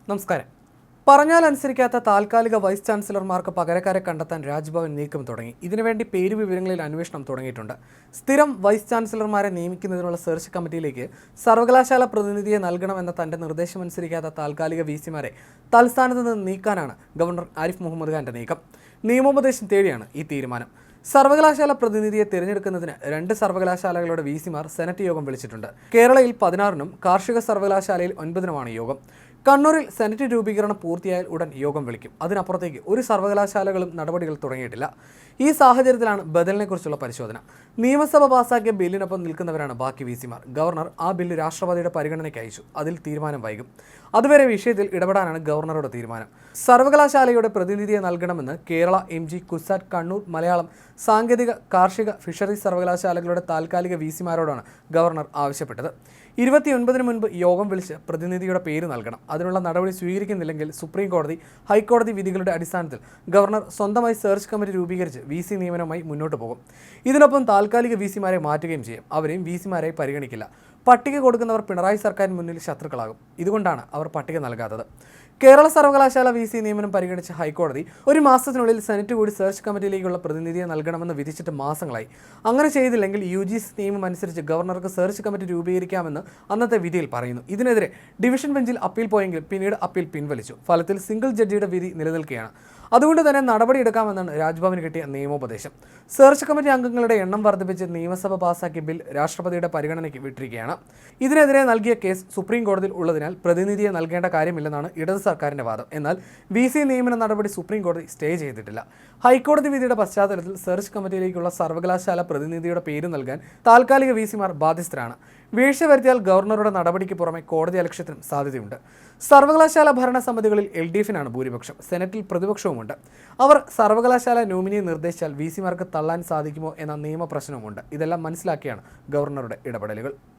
നമസ്കാരം. പറഞ്ഞാൽ അനുസരിക്കാത്ത താൽക്കാലിക വൈസ് ചാൻസലർമാർക്ക് പകരക്കാരെ കണ്ടെത്താൻ രാജ്ഭവൻ നീക്കം തുടങ്ങി. ഇതിനുവേണ്ടി പേര് വിവരങ്ങളിൽ അന്വേഷണം തുടങ്ങിയിട്ടുണ്ട്. സ്ഥിരം വൈസ് ചാൻസലർമാരെ നിയമിക്കുന്നതിനുള്ള സെർച്ച് കമ്മിറ്റിയിലേക്ക് സർവകലാശാല പ്രതിനിധിയെ നൽകണമെന്ന തന്റെ നിർദ്ദേശമനുസരിക്കാത്ത താൽക്കാലിക വിസിമാരെ തൽസ്ഥാനത്ത് നിന്ന് നീക്കാനാണ് ഗവർണർ ആരിഫ് മുഹമ്മദ് ഖാന്റെ നീക്കം. നിയമോപദേശം തേടിയാണ് ഈ തീരുമാനം. സർവകലാശാല പ്രതിനിധിയെ തിരഞ്ഞെടുക്കുന്നതിന് 2 സർവകലാശാലകളുടെ വിസിമാർ സെനറ്റ് യോഗം വിളിച്ചിട്ടുണ്ട്. കേരളയിൽ 16നും കാർഷിക സർവകലാശാലയിൽ 9നുമാണ് യോഗം. കണ്ണൂരിൽ സെനറ്റ് രൂപീകരണം പൂർത്തിയായാൽ ഉടൻ യോഗം വിളിക്കും. അതിനപ്പുറത്തേക്ക് ഒരു സർവകലാശാലകളും നടപടികൾ തുടങ്ങിയിട്ടില്ല. ഈ സാഹചര്യത്തിലാണ് ബദലിനെക്കുറിച്ചുള്ള പരിശോധന. നിയമസഭ പാസാക്കിയ ബില്ലിനൊപ്പം നിൽക്കുന്നവരാണ് ബാക്കി വിസിമാർ. ഗവർണർ ആ ബില്ല് രാഷ്ട്രപതിയുടെ പരിഗണനയ്ക്ക് അയച്ചു. അതിൽ തീരുമാനം വൈകും. അതുവരെ വിഷയത്തിൽ ഇടപെടാനാണ് ഗവർണറുടെ തീരുമാനം. സർവകലാശാലയുടെ പ്രതിനിധിയെ നൽകണമെന്ന് കേരള, MG, കുസാറ്റ്, കണ്ണൂർ, മലയാളം, സാങ്കേതിക, കാർഷിക, ഫിഷറീസ് സർവകലാശാലകളുടെ താൽക്കാലിക വിസിമാരോടാണ് ഗവർണർ ആവശ്യപ്പെട്ടത്. 29-ന് മുൻപ് യോഗം വിളിച്ച് പ്രതിനിധിയുടെ പേര് നൽകണം. അതിനുള്ള നടപടി സ്വീകരിക്കുന്നില്ലെങ്കിൽ സുപ്രീം കോടതി, ഹൈക്കോടതി വിധികളുടെ അടിസ്ഥാനത്തിൽ ഗവർണർ സ്വന്തമായി സെർച്ച് കമ്മിറ്റി രൂപീകരിച്ച് VC നിയമനവുമായി മുന്നോട്ട് പോകും. ഇതിനൊപ്പം താൽക്കാലിക വിസിമാരെ മാറ്റുകയും ചെയ്യും. അവരെയും വിസിമാരായി പരിഗണിക്കില്ല. പട്ടിക കൊടുക്കുന്നവർ പിണറായി സർക്കാരിന് മുന്നിൽ ശത്രുക്കളാകും. ഇതുകൊണ്ടാണ് അവർ പട്ടിക നൽകാത്തത്. കേരള സർവകലാശാല VC നിയമനം പരിഗണിച്ച ഹൈക്കോടതി 1 മാസത്തിനുള്ളിൽ സെനറ്റ് കൂടി സെർച്ച് കമ്മിറ്റിയിലേക്കുള്ള പ്രതിനിധിയെ നൽകണമെന്ന് വിധിച്ചിട്ട് മാസങ്ങളായി. അങ്ങനെ ചെയ്തില്ലെങ്കിൽ UGC നിയമം അനുസരിച്ച് ഗവർണർക്ക് സെർച്ച് കമ്മിറ്റി രൂപീകരിക്കാമെന്ന് അന്നത്തെ വിധിയിൽ പറയുന്നു. ഇതിനെതിരെ ഡിവിഷൻ ബെഞ്ചിൽ അപ്പീൽ പോയെങ്കിലും പിന്നീട് അപ്പീൽ പിൻവലിച്ചു. ഫലത്തിൽ സിംഗിൾ ജഡ്ജിയുടെ വിധി നിലനിൽക്കുകയാണ്. അതുകൊണ്ട് തന്നെ നടപടിയെടുക്കാമെന്നാണ് രാജ്ഭവന് കിട്ടിയ നിയമോപദേശം. സെർച്ച് കമ്മിറ്റി അംഗങ്ങളുടെ എണ്ണം വർദ്ധിപ്പിച്ച് നിയമസഭ പാസാക്കിയ ബിൽ രാഷ്ട്രപതിയുടെ പരിഗണനയ്ക്ക് വിട്ടിരിക്കുകയാണ്. ഇതിനെതിരെ നൽകിയ കേസ് സുപ്രീം കോടതിയിൽ ഉള്ളതിനാൽ പ്രതിനിധിയെ നൽകേണ്ട കാര്യമില്ലെന്നാണ് ഇടത് സർക്കാരിന്റെ വാദം. എന്നാൽ VC നിയമന നടപടി സുപ്രീം കോടതി സ്റ്റേ ചെയ്തിട്ടില്ല. ഹൈക്കോടതി വിധിയുടെ പശ്ചാത്തലത്തിൽ സെർച്ച് കമ്മിറ്റിയിലേക്കുള്ള സർവകലാശാല പ്രതിനിധിയുടെ പേര് നൽകാൻ താൽക്കാലിക വിസിമാർ ബാധ്യസ്ഥരാണ്. വീഴ്ച വരുത്തിയാൽ ഗവർണറുടെ നടപടിക്ക് പുറമെ കോടതി അലക്ഷ്യത്തിനും സാധ്യതയുണ്ട്. സർവകലാശാല ഭരണസമിതികളിൽ LDFനാണ് ഭൂരിപക്ഷം. സെനറ്റിൽ പ്രതിപക്ഷവുമുണ്ട്. അവർ സർവകലാശാല നോമിനിയെ നിർദ്ദേശിച്ചാൽ വിസിമാർക്ക് തള്ളാൻ സാധിക്കുമോ എന്ന നിയമപ്രശ്നവുമുണ്ട്. ഇതെല്ലാം മനസ്സിലാക്കിയാണ് ഗവർണറുടെ ഇടപെടലുകൾ.